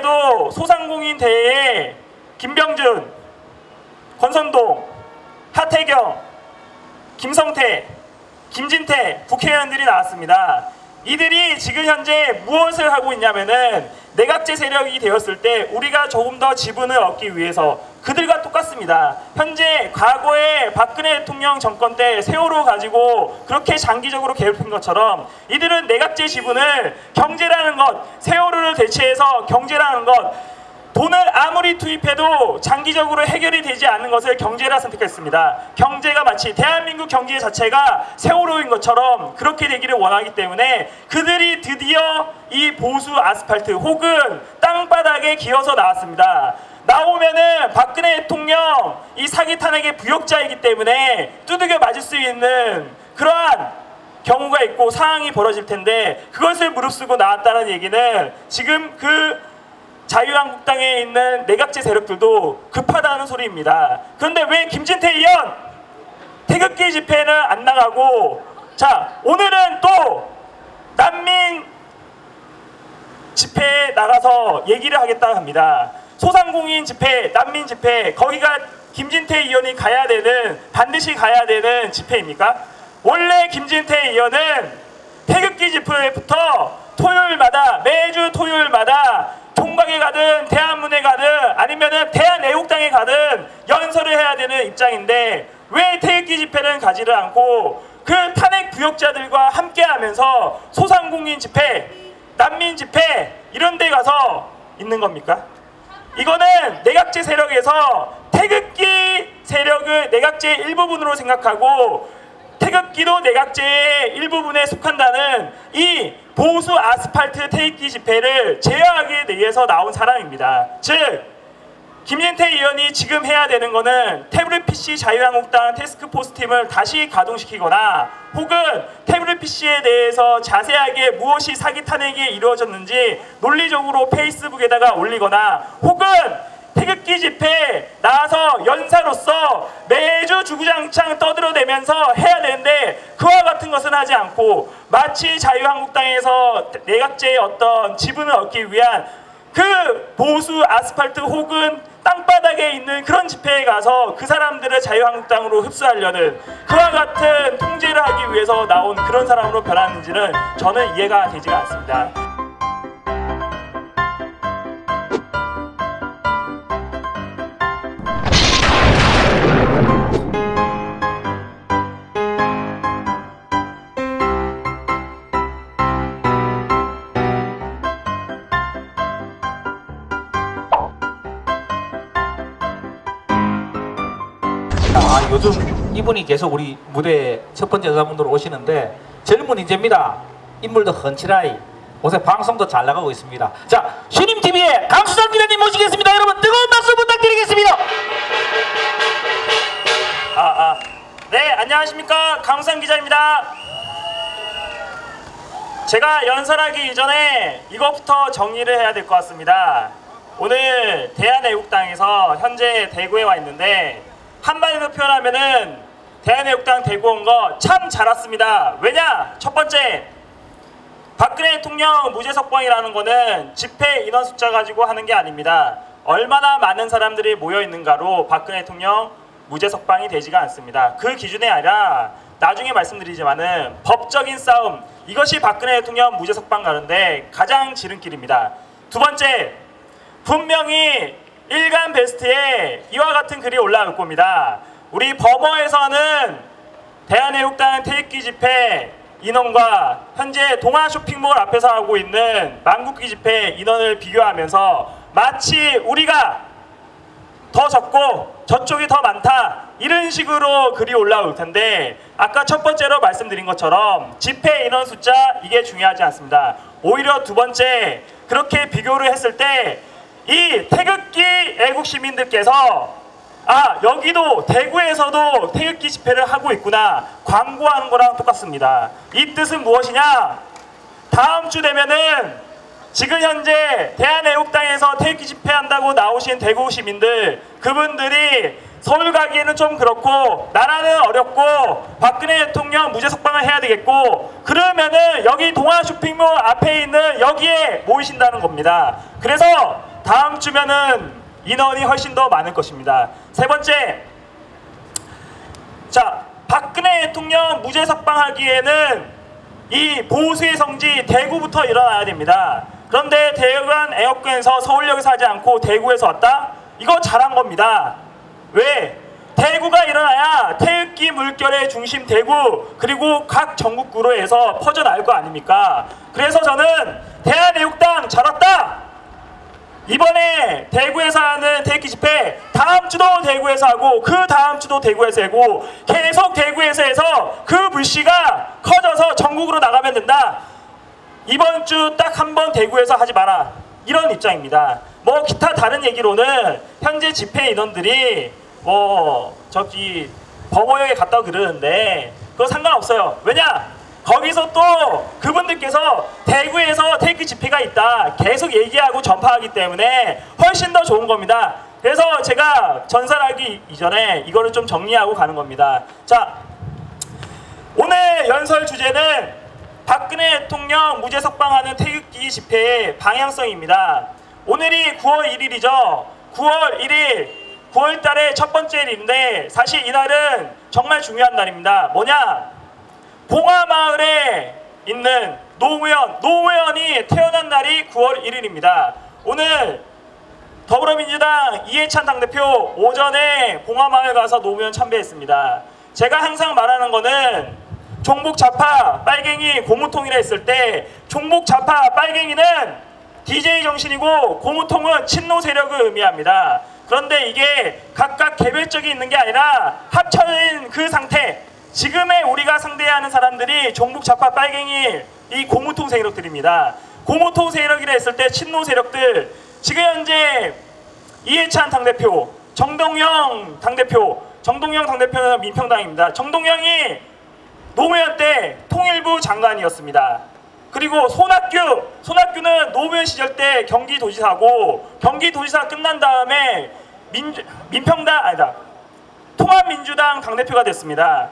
이번에도 소상공인 대회에 김병준, 권선동, 하태경, 김성태, 김진태 국회의원들이 나왔습니다. 이들이 지금 현재 무엇을 하고 있냐면은 내각제 세력이 되었을 때 우리가 조금 더 지분을 얻기 위해서 그들과 똑같습니다. 현재 과거에 박근혜 대통령 정권 때 세월호 가지고 그렇게 장기적으로 괴롭힌 것처럼 이들은 내각제 지분을 경제라는 것, 세월호를 대체해서 경제라는 것, 돈을 아무리 투입해도 장기적으로 해결이 되지 않는 것을 경제라 선택했습니다. 경제가 마치 대한민국 경제 자체가 세월호인 것처럼 그렇게 되기를 원하기 때문에 그들이 드디어 이 보수 아스팔트 혹은 땅바닥에 기어서 나왔습니다. 나오면은 박근혜 대통령 이 사기 탄핵의 부역자이기 때문에 두들겨 맞을 수 있는 그러한 경우가 있고 상황이 벌어질 텐데 그것을 무릅쓰고 나왔다는 얘기는 지금 그 자유한국당에 있는 내각제 세력들도 급하다는 소리입니다. 그런데 왜 김진태 의원 태극기 집회는 안 나가고 자 오늘은 또 난민 집회에 나가서 얘기를 하겠다 합니다. 소상공인 집회, 난민 집회 거기가 김진태 의원이 가야 되는 반드시 가야 되는 집회입니까? 원래 김진태 의원은 태극기 집회부터 토요일마다 매주 토요일마다 통각에 가든 대한문에 가든 아니면은 대한애국당에 가든 연설을 해야 되는 입장인데 왜 태극기 집회는 가지를 않고 그 탄핵 부역자들과 함께하면서 소상공인 집회, 난민 집회 이런 데 가서 있는 겁니까? 이거는 내각제 세력에서 태극기 세력을 내각제의 일부분으로 생각하고 태극기도 내각제의 일부분에 속한다는 이 보수 아스팔트 태극기 집회를 제어하기 위해서 나온 사람입니다. 즉 김진태 의원이 지금 해야 되는 거는 태블릿 PC 자유한국당 태스크포스 팀을 다시 가동시키거나 혹은 태블릿 PC에 대해서 자세하게 무엇이 사기 탄핵이 이루어졌는지 논리적으로 페이스북에다가 올리거나 혹은 태극기 집회에 나와서 연사로서 매주 주구장창 떠들어대면서 해야 되는데 그와 같은 것은 하지 않고 마치 자유한국당에서 내각제의 어떤 지분을 얻기 위한 그 보수 아스팔트 혹은 땅바닥에 있는 그런 집회에 가서 그 사람들을 자유한국당으로 흡수하려는 그와 같은 통제를 하기 위해서 나온 그런 사람으로 변하는지는 저는 이해가 되지가 않습니다. 요즘 이분이 계속 우리 무대에 첫 번째 여자분으로 오시는데 젊은 인재입니다. 인물도 헌칠하이 요새 방송도 잘 나가고 있습니다. 자, 슈님TV의 강수장 기자님 모시겠습니다. 여러분 뜨거운 박수 부탁드리겠습니다. 네, 안녕하십니까. 강수장 기자입니다. 제가 연설하기 이전에 이것부터 정리를 해야 될 것 같습니다. 오늘 대한애국당에서 현재 대구에 와 있는데 한마디로 표현하면은 대한애국당 대구 온 거 참 잘 왔습니다. 왜냐? 첫 번째, 박근혜 대통령 무죄 석방이라는 거는 집회 인원 숫자 가지고 하는 게 아닙니다. 얼마나 많은 사람들이 모여 있는가로 박근혜 대통령 무죄 석방이 되지가 않습니다. 그 기준이 아니라 나중에 말씀드리지만은 법적인 싸움, 이것이 박근혜 대통령 무죄 석방 가는데 가장 지름길입니다. 두 번째, 분명히 일간 베스트에 이와 같은 글이 올라올 겁니다. 우리 버버에서는 대한애국당 태극기 집회 인원과 현재 동아 쇼핑몰 앞에서 하고 있는 만국기 집회 인원을 비교하면서 마치 우리가 더 적고 저쪽이 더 많다 이런 식으로 글이 올라올 텐데 아까 첫 번째로 말씀드린 것처럼 집회 인원 숫자 이게 중요하지 않습니다. 오히려 두 번째, 그렇게 비교를 했을 때 이 태극기 애국 시민들께서 여기도 대구에서도 태극기 집회를 하고 있구나 광고하는 거랑 똑같습니다. 이 뜻은 무엇이냐? 다음 주 되면은 지금 현재 대한애국당에서 태극기 집회한다고 나오신 대구 시민들, 그분들이 서울 가기에는 좀 그렇고 나라는 어렵고 박근혜 대통령 무죄 석방을 해야 되겠고 그러면은 여기 동아 쇼핑몰 앞에 있는 여기에 모이신다는 겁니다. 그래서 다음 주면은 인원이 훨씬 더 많을 것입니다. 세 번째, 자, 박근혜 대통령 무죄 석방하기에는 이 보수의 성지 대구부터 일어나야 됩니다. 그런데 대관 에어컨에서 서울역에서 하지 않고 대구에서 왔다? 이거 잘한 겁니다. 왜? 대구가 일어나야 태극기 물결의 중심 대구, 그리고 각 전국구로에서 퍼져나갈 거 아닙니까? 그래서 저는 대한애국당 잘 왔다! 이번에 대구에서 하는 태극기 집회 다음 주도 대구에서 하고 그 다음 주도 대구에서 하고 계속 대구에서 해서 그 불씨가 커져서 전국으로 나가면 된다. 이번 주 딱 한 번 대구에서 하지 마라, 이런 입장입니다. 뭐 기타 다른 얘기로는 현재 집회 인원들이 뭐 저기 버거역에 갔다고 그러는데 그거 상관없어요. 왜냐? 거기서 또 그분들께서 대구에서 태극기 집회가 있다 계속 얘기하고 전파하기 때문에 훨씬 더 좋은 겁니다. 그래서 제가 전설하기 이전에 이거를 좀 정리하고 가는 겁니다. 자, 오늘 연설 주제는 박근혜 대통령 무죄 석방하는 태극기 집회의 방향성입니다. 오늘이 9월 1일이죠. 9월 1일, 9월 달의 첫 번째 일인데 사실 이날은 정말 중요한 날입니다. 뭐냐? 봉화마을에 있는 노무현이 태어난 날이 9월 1일입니다. 오늘 더불어민주당 이해찬 당대표 오전에 봉화마을 가서 노무현 참배했습니다. 제가 항상 말하는 거는 종북 좌파 빨갱이 고무통이라 했을 때 종북 좌파 빨갱이는 DJ 정신이고 고무통은 친노 세력을 의미합니다. 그런데 이게 각각 개별적이 있는 게 아니라 합쳐진 그 상태, 지금의 우리가 상대하는 사람들이 종북 좌파 빨갱이 이 고무통 세력들입니다. 고무통 세력이라 했을 때 친노 세력들, 지금 현재 이해찬 당대표, 정동영 당대표는 민평당입니다. 정동영이 노무현 때 통일부 장관이었습니다. 그리고 손학규는 노무현 시절 때 경기도지사고 경기도지사 끝난 다음에 통합민주당 당대표가 됐습니다.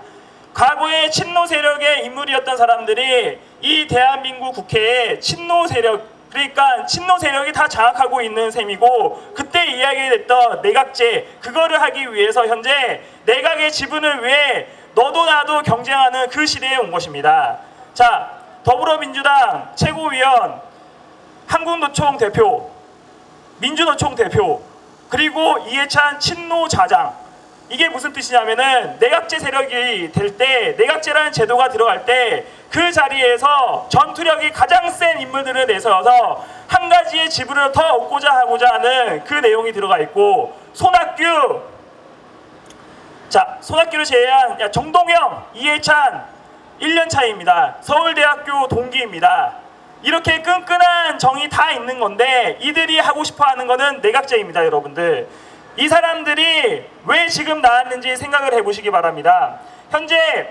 과거에 친노 세력의 인물이었던 사람들이 이 대한민국 국회에 친노 세력, 그러니까 친노 세력이 다 장악하고 있는 셈이고, 그때 이야기했던 내각제, 그거를 하기 위해서 현재 내각의 지분을 위해 너도 나도 경쟁하는 그 시대에 온 것입니다. 자, 더불어민주당 최고위원, 한국노총 대표, 민주노총 대표, 그리고 이해찬 친노자장, 이게 무슨 뜻이냐면은 내각제 세력이 될 때, 내각제라는 제도가 들어갈 때 그 자리에서 전투력이 가장 센 인물들을 내세워서 한 가지의 지분을 더 얻고자 하고자 하는 그 내용이 들어가 있고, 손학규를 제외한 정동영, 이해찬 1년 차이입니다. 서울대학교 동기입니다. 이렇게 끈끈한 정이 다 있는 건데 이들이 하고 싶어 하는 거는 내각제입니다. 여러분들, 이 사람들이 왜 지금 나왔는지 생각을 해보시기 바랍니다. 현재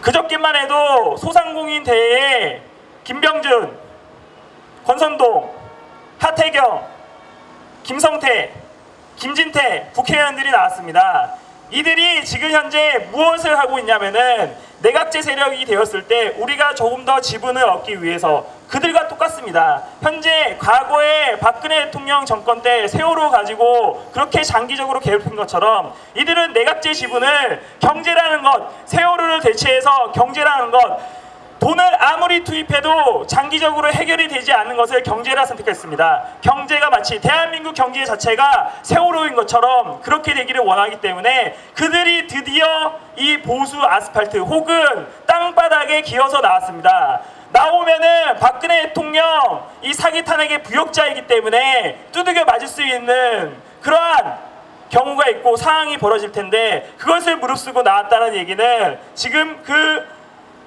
그저께만 해도 소상공인 대회에 김병준, 권선동, 하태경, 김성태, 김진태 국회의원들이 나왔습니다. 이들이 지금 현재 무엇을 하고 있냐면은 내각제 세력이 되었을 때 우리가 조금 더 지분을 얻기 위해서 그들과 똑같습니다. 현재 과거에 박근혜 대통령 정권 때 세월호 가지고 그렇게 장기적으로 괴롭힌 것처럼 이들은 내각제 지분을 경제라는 것, 세월호를 대체해서 경제라는 것, 돈을 아무리 투입해도 장기적으로 해결이 되지 않는 것을 경제라 선택했습니다. 경제가 마치 대한민국 경제 자체가 세월호인 것처럼 그렇게 되기를 원하기 때문에 그들이 드디어 이 보수 아스팔트 혹은 땅바닥에 기어서 나왔습니다. 나오면은 박근혜 대통령 이 사기 탄핵의 부역자이기 때문에 두들겨 맞을 수 있는 그러한 경우가 있고 상황이 벌어질 텐데, 그것을 무릅쓰고 나왔다는 얘기는 지금 그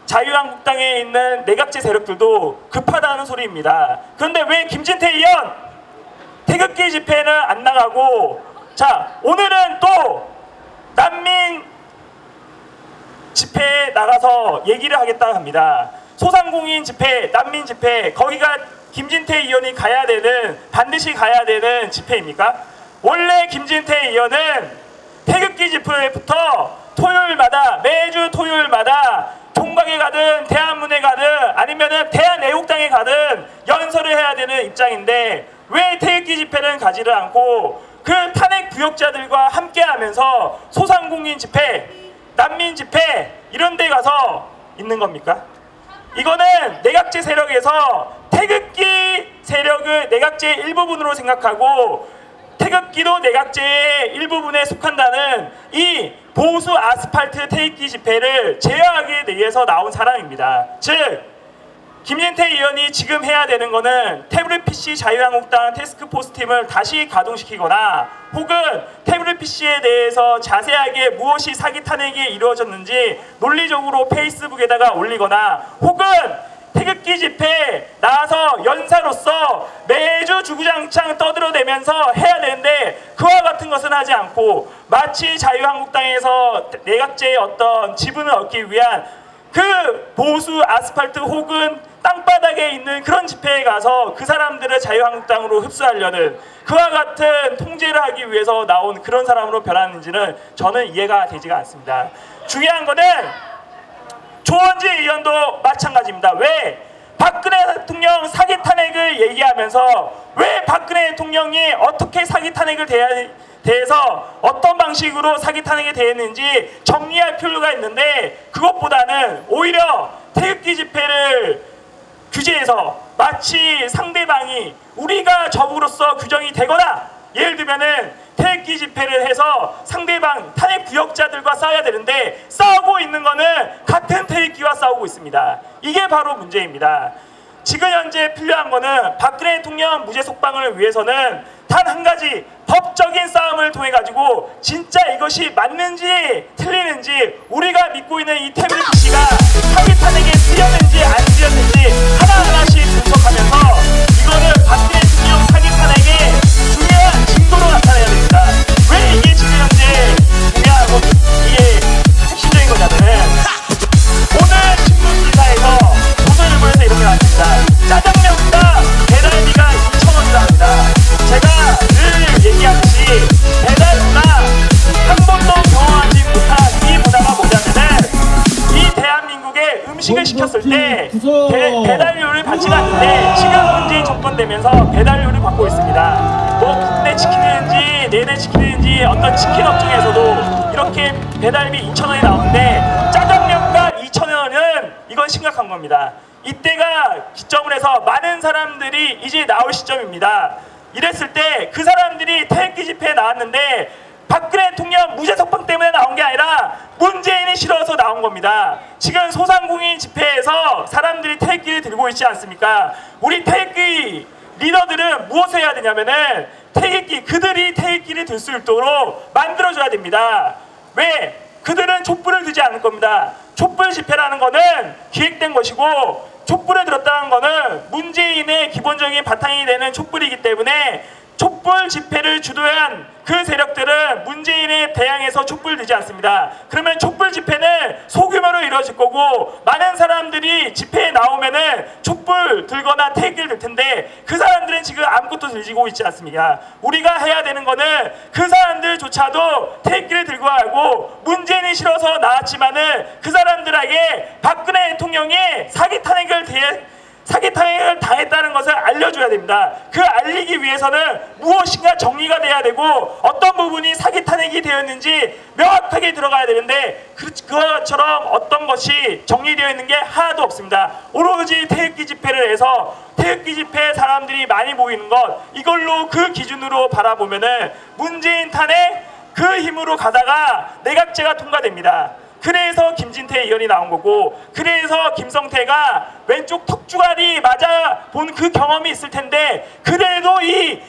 자유한국당에 있는 내각제 세력들도 급하다는 소리입니다. 그런데 왜 김진태 의원 태극기 집회는 안 나가고, 자, 오늘은 또 난민 집회에 나가서 얘기를 하겠다 합니다. 소상공인 집회, 난민 집회, 거기가 김진태 의원이 가야 되는, 반드시 가야 되는 집회입니까? 원래 김진태 의원은 태극기 집회부터 토요일마다, 매주 토요일마다 총각에 가든 대한문에 가든 아니면은 대한애국당에 가든 연설을 해야 되는 입장인데 왜 태극기 집회는 가지를 않고 그 탄핵 부역자들과 함께하면서 소상공인 집회, 난민 집회 이런 데 가서 있는 겁니까? 이거는 내각제 세력에서 태극기 세력을 내각제의 일부분으로 생각하고 태극기도 내각제의 일부분에 속한다는 이 보수 아스팔트 태극기 집회를 제어하기 위해서 나온 사람입니다. 즉 김진태 의원이 지금 해야 되는 거는 태블릿 PC 자유한국당 태스크포스 팀을 다시 가동시키거나 혹은 태블릿 PC에 대해서 자세하게 무엇이 사기 탄핵이 이루어졌는지 논리적으로 페이스북에다가 올리거나 혹은 태극기 집회에 나와서 연사로서 매주 주구장창 떠들어대면서 해야 되는데 그와 같은 것은 하지 않고 마치 자유한국당에서 내각제의 어떤 지분을 얻기 위한 그 보수 아스팔트 혹은 땅바닥에 있는 그런 집회에 가서 그 사람들을 자유한국당으로 흡수하려는 그와 같은 통제를 하기 위해서 나온 그런 사람으로 변하는지는 저는 이해가 되지가 않습니다. 중요한 거는 조원진 의원도 마찬가지입니다. 왜 박근혜 대통령 사기 탄핵을 얘기하면서 왜 박근혜 대통령이 어떻게 사기 탄핵을 대해서 어떤 방식으로 사기 탄핵이 되었는지 정리할 필요가 있는데 그것보다는 오히려 태극기 집회를 규제해서 마치 상대방이 우리가 적으로서 규정이 되거나 예를 들면은 태극기 집회를 해서 상대방 탄핵 부역자들과 싸워야 되는데 싸우고 있는 거는 같은 태극기와 싸우고 있습니다. 이게 바로 문제입니다. 지금 현재 필요한 거는 박근혜 대통령 무죄 속방을 위해서는 단 한 가지 법적인 싸움을 통해 가지고 진짜 이것이 맞는지 틀리는지 우리가 믿고 있는 이 태블릿 PC가 사기 탄핵에 쓰였는지 안 쓰였는지 하나하나씩 분석하면서 이거를 박근혜 대통령 사기 탄핵의 중요한 징조로 나타내야 됩니다. 왜 이게 지금 현재 중요하고 이게 핵심적인 거냐면은 오늘 신문기사에서 조선일보에서 이런 게 나왔습니다. 짜장면과 배달비가 2,000원이라 합니다. 제가 늘 얘기하듯이 배달부가 한 번도 경험하지 못한 이 문화가 뭐냐면은 이 대한민국에 음식을 시켰을 때 배달료를 받지가 않는데 지금 문재인 정권 되면서 배달료를 받고 있습니다. 뭐 국내 치킨인지 내내 치킨인지 어떤 치킨 업종에서도 이렇게 배달비 2,000원이 나오는데 짜장면가 2,000원은 이건 심각한 겁니다. 이때가 기점을 해서 많은 사람들이 이제 나올 시점입니다. 이랬을 때 그 사람들이 태극기 집회에 나왔는데 박근혜 대통령 무죄 석방 때문에 나온 게 아니라 문재인이 싫어서 나온 겁니다. 지금 소상공인 집회에서 사람들이 태극기를 들고 있지 않습니까? 우리 태극기 리더들은 무엇을 해야 되냐면은 그들이 태극기를 들 수 있도록 만들어줘야 됩니다. 왜? 그들은 촛불을 들지 않을 겁니다. 촛불 집회라는 거는 기획된 것이고 촛불을 들었다는 거는 문재인의 기본적인 바탕이 되는 촛불이기 때문에 촛불 집회를 주도한 그 세력들은 문재인에 대항해서 촛불 들지 않습니다. 그러면 촛불 집회는 소규모로 이루어질 거고 많은 사람들이 집회에 나오면은 촛불 들거나 태극기를 들 텐데 그 사람들은 지금 아무것도 들고 있지 않습니까? 우리가 해야 되는 거는 그 사람들조차도 태극기를 들고 가고 문재인이 싫어서 나왔지만은 그 사람들에게 박근혜 대통령이 사기 탄핵을 당했다는 것을 알려줘야 됩니다. 그 알리기 위해서는 무엇인가 정리가 돼야 되고 어떤 부분이 사기 탄핵이 되었는지 명확하게 들어가야 되는데 그것처럼 어떤 것이 정리되어 있는 게 하나도 없습니다. 오로지 태극기 집회를 해서 태극기 집회에 사람들이 많이 모이는 것 이걸로 그 기준으로 바라보면은 문재인 탄핵 그 힘으로 가다가 내각제가 통과됩니다. 그래서 김진태 의원이 나온 거고 그래서 김성태가 왼쪽 턱주가리 맞아 본 그 경험이 있을 텐데 그래도 이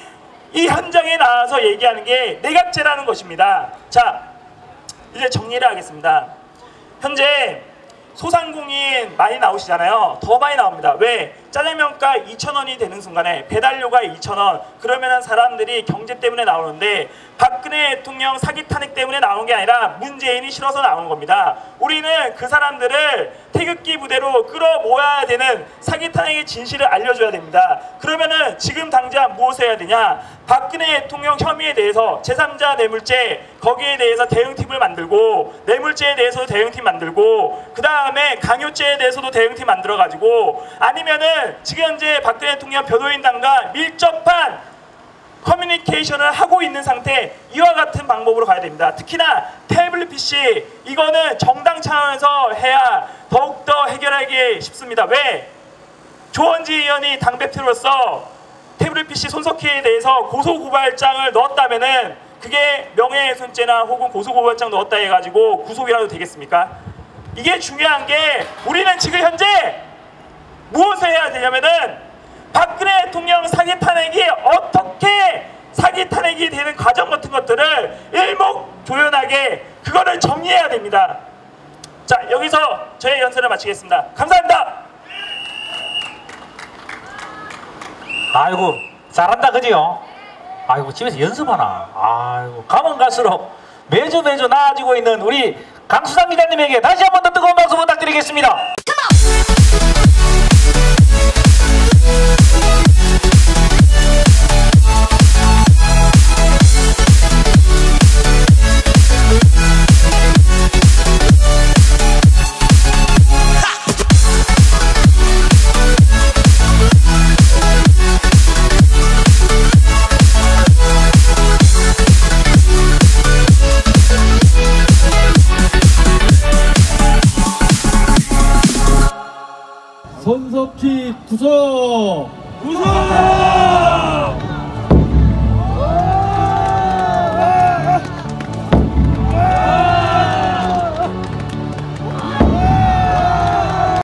현장에 나와서 얘기하는 게 내각제라는 것입니다. 자, 이제 정리를 하겠습니다. 현재 소상공인 많이 나오시잖아요. 더 많이 나옵니다. 왜? 짜장면가 2,000원이 되는 순간에 배달료가 2,000원 그러면 사람들이 경제 때문에 나오는데 박근혜 대통령 사기 탄핵 때문에 나오는 게 아니라 문재인이 싫어서 나오는 겁니다. 우리는 그 사람들을 태극기 부대로 끌어모아야 되는 사기 탄핵의 진실을 알려줘야 됩니다. 그러면은 지금 당장 무엇을 해야 되냐? 박근혜 대통령 혐의에 대해서 제3자 뇌물죄 거기에 대해서 대응팀을 만들고 뇌물죄에 대해서도 대응팀 만들고 그 다음에 강요죄에 대해서도 대응팀 만들어 가지고 아니면은 저는 지금 현재 박근혜 대통령 변호인단과 밀접한 커뮤니케이션을 하고 있는 상태, 이와 같은 방법으로 가야 됩니다. 특히나 태블릿 PC, 이거는 정당 차원에서 해야 더욱더 해결하기 쉽습니다. 왜? 조원지 의원이 당대표로서 태블릿 PC 손석희에 대해서 고소고발장을 넣었다면은 그게 명예훼손죄나 혹은 고소고발장 넣었다 해가지고 구속이라도 되겠습니까? 이게 중요한 게, 우리는 지금 현재 무엇을 해야 되냐면은 박근혜 대통령 사기 탄핵이 어떻게 사기 탄핵이 되는 과정 같은 것들을 일목조연하게 그거를 정리해야 됩니다. 자, 여기서 저의 연설을 마치겠습니다. 감사합니다. 아이고 잘한다 그지요? 아이고 집에서 연습하나? 아이고 가면 갈수록 매주 나아지고 있는 우리 강수상 기자님에게 다시 한 번 더 뜨거운 박수 부탁드리겠습니다. 손석희 구속! 구속!